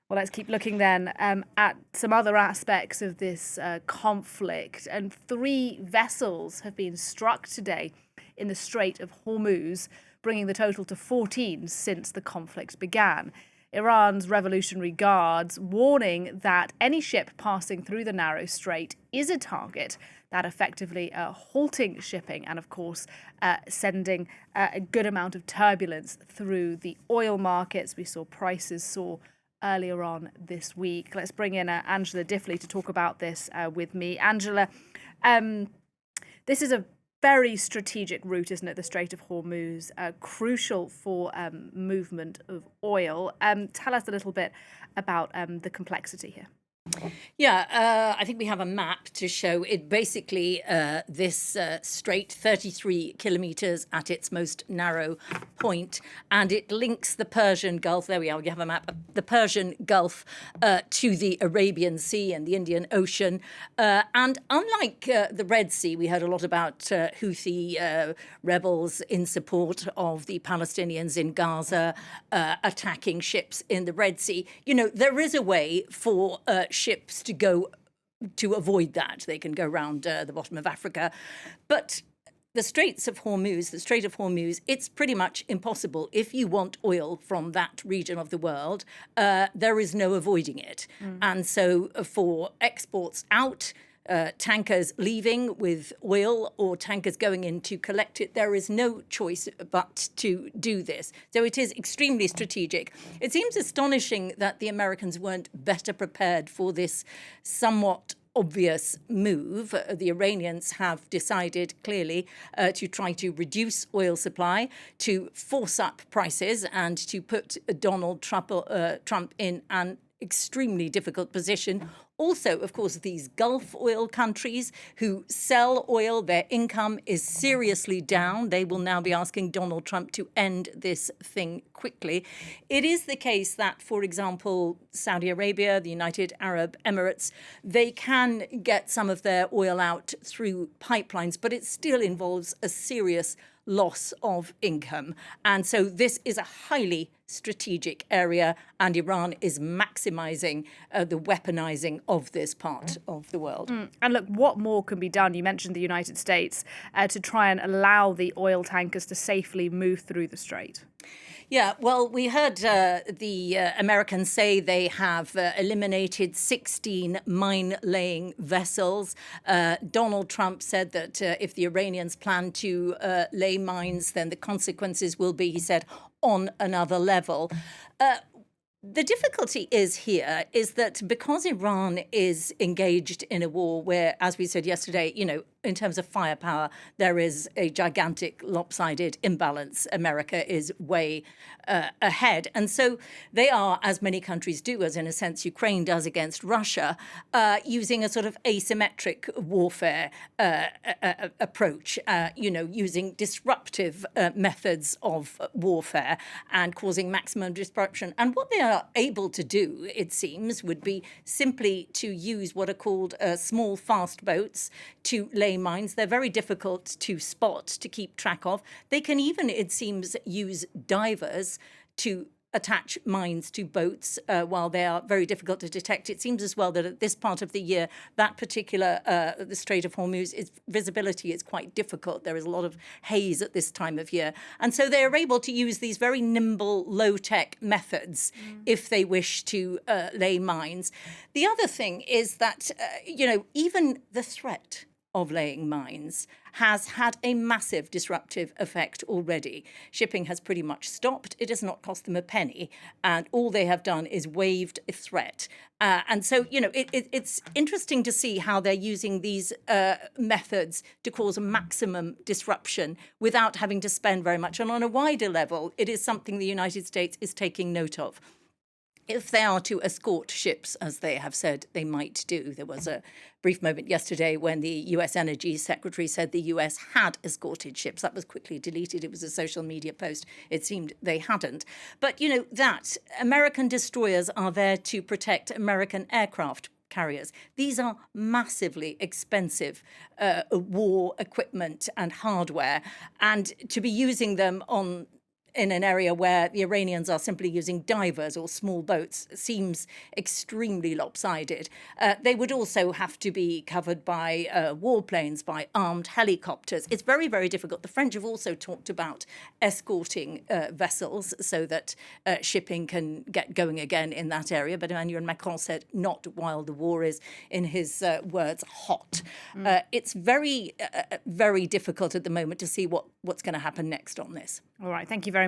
Well, let's keep looking then at some other aspects of this conflict. And 3 vessels have been struck today in the Strait of Hormuz, bringing the total to 14 since the conflict began. Iran's Revolutionary Guards warning that any ship passing through the narrow strait is a target, that effectively halting shipping and, of course, sending a good amount of turbulence through the oil markets. We saw prices soar earlier on this week. Let's bring in Angela Diffley to talk about this with me. Angela, this is a very strategic route, isn't it? The Strait of Hormuz, crucial for movement of oil. Tell us a little bit about the complexity here. Yeah, I think we have a map to show it. Basically, this strait, 33 kilometers at its most narrow point, and it links the Persian Gulf. There we are. We have a map. The Persian Gulf to the Arabian Sea and the Indian Ocean. And unlike the Red Sea, we heard a lot about Houthi rebels in support of the Palestinians in Gaza attacking ships in the Red Sea. You know, there is a way for ships to go to avoid that. They can go around the bottom of Africa. But the Strait of Hormuz, it's pretty much impossible. If you want oil from that region of the world, there is no avoiding it. And so for exports out, tankers leaving with oil or tankers going in to collect it, there is no choice but to do this. So it is extremely strategic. It seems astonishing that the Americans weren't better prepared for this somewhat obvious move. The Iranians have decided clearly to try to reduce oil supply, to force up prices, and to put Donald Trump in an extremely difficult position. Also, of course, these Gulf oil countries who sell oil, their income is seriously down. They will now be asking Donald Trump to end this thing quickly. It is the case that, for example, Saudi Arabia, the United Arab Emirates, they can get some of their oil out through pipelines, but it still involves a serious loss of income. And so this is a highly strategic area, and Iran is maximizing the weaponizing of this part of the world. And look, what more can be done? You mentioned the United States to try and allow the oil tankers to safely move through the strait. Yeah, well, we heard the Americans say they have eliminated 16 mine-laying vessels. Donald Trump said that if the Iranians plan to lay mines, then the consequences will be, he said, on another level. The difficulty is that because Iran is engaged in a war where, as we said yesterday, you know, in terms of firepower, there is a gigantic lopsided imbalance. America is way ahead. And so they are, as many countries do, as in a sense Ukraine does against Russia, using a sort of asymmetric warfare approach, you know, using disruptive methods of warfare and causing maximum disruption. And what they are able to do, it seems, would be simply to use what are called small, fast boats to lay mines. They're very difficult to spot, to keep track of. They can even, it seems, use divers to attach mines to boats while they are very difficult to detect. It seems as well that at this part of the year, that particular, the Strait of Hormuz, visibility is quite difficult. There is a lot of haze at this time of year. And so they are able to use these very nimble, low-tech methods if they wish to lay mines. The other thing is that, you know, even the threat of laying mines has had a massive disruptive effect already. Shipping has pretty much stopped. It has not cost them a penny. And all they have done is waived a threat. And so, you know, it's interesting to see how they're using these methods to cause maximum disruption without having to spend very much. And on a wider level, it is something the United States is taking note of. If they are to escort ships, as they have said they might do. There was a brief moment yesterday when the U.S. Energy Secretary said the U.S. had escorted ships. That was quickly deleted. It was a social media post. It seemed they hadn't. But, you know, that American destroyers are there to protect American aircraft carriers. These are massively expensive war equipment and hardware. And to be using them on in an area where the Iranians are simply using divers or small boats seems extremely lopsided. They would also have to be covered by warplanes, by armed helicopters. It's very, very difficult. The French have also talked about escorting vessels so that shipping can get going again in that area. But Emmanuel Macron said not while the war is, in his words, hot. It's very, very difficult at the moment to see what's going to happen next on this. All right. Thank you very much.